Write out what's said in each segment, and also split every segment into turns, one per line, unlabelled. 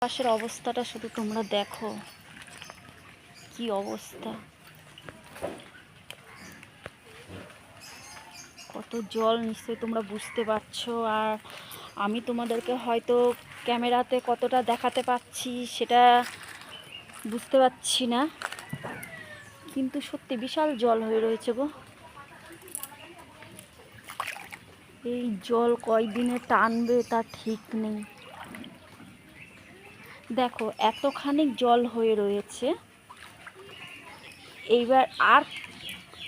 পাশের অবস্থাটা শুধু তোমরা দেখো, কি অবস্থা, কত জল নিশ্চয়ই তোমরা বুঝতে পারছো। আর আমি তোমাদেরকে হয়তো ক্যামেরাতে কতটা দেখাতে পাচ্ছি সেটা বুঝতে পারছি না, কিন্তু সত্যি বিশাল জল হয়ে রয়েছে গো। এই জল কয়দিনে টানবে তা ঠিক নেই। দেখো এতখানি জল হয়ে রয়েছে, এইবার আর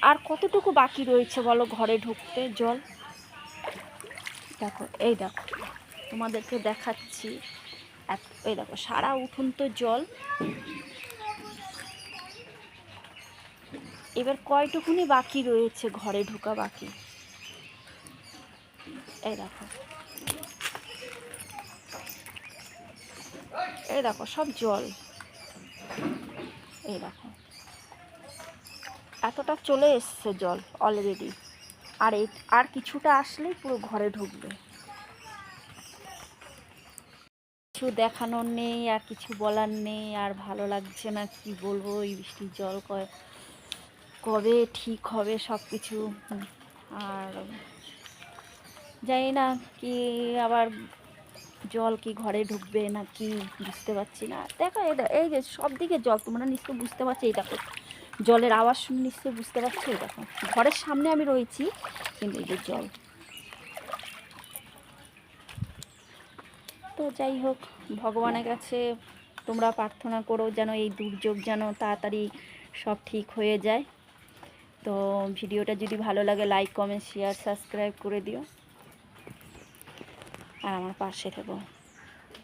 আর কতটুকু বাকি রয়েছে বলো ঘরে ঢুকতে জল। দেখো এই দেখো তোমাদেরকে দেখাচ্ছি, এই দেখো সারা উঠোন তো জল। এবার কয়টুকুনি বাকি রয়েছে ঘরে ঢোকা বাকি, এই দেখো, এই দেখো সব জল, এই দেখো এতটা চলে এসছে জল অলরেডি। আর কিছুটা আসলেই পুরো ঘরে ঢুকবে। কিছু দেখানোর নেই আর কিছু বলার নেই, আর ভালো লাগছে না, কি বলবো। এই বৃষ্টির জল কবে ঠিক হবে সব কিছু। আর জানি না কি আবার জল কি ঘরে ঢুকবে না কি বুঝতে পারছি না। দেখো এই যে সব দিকে জল, তোমরা নিশ্চয় বুঝতে পারছো। এই দেখো জলের আওয়াজ শুনে নিশ্চয়ই বুঝতে পারছো। এই দেখো ঘরের সামনে আমি রয়েছি, কিন্তু এই যে জল। তো যাই হোক, ভগবানের কাছে তোমরা প্রার্থনা করো যেন এই দুর্যোগ যেন তাড়াতাড়ি সব ঠিক হয়ে যায়। তো ভিডিওটা যদি ভালো লাগে লাইক কমেন্ট শেয়ার সাবস্ক্রাইব করে দিও আর আমার পাশে থেকো।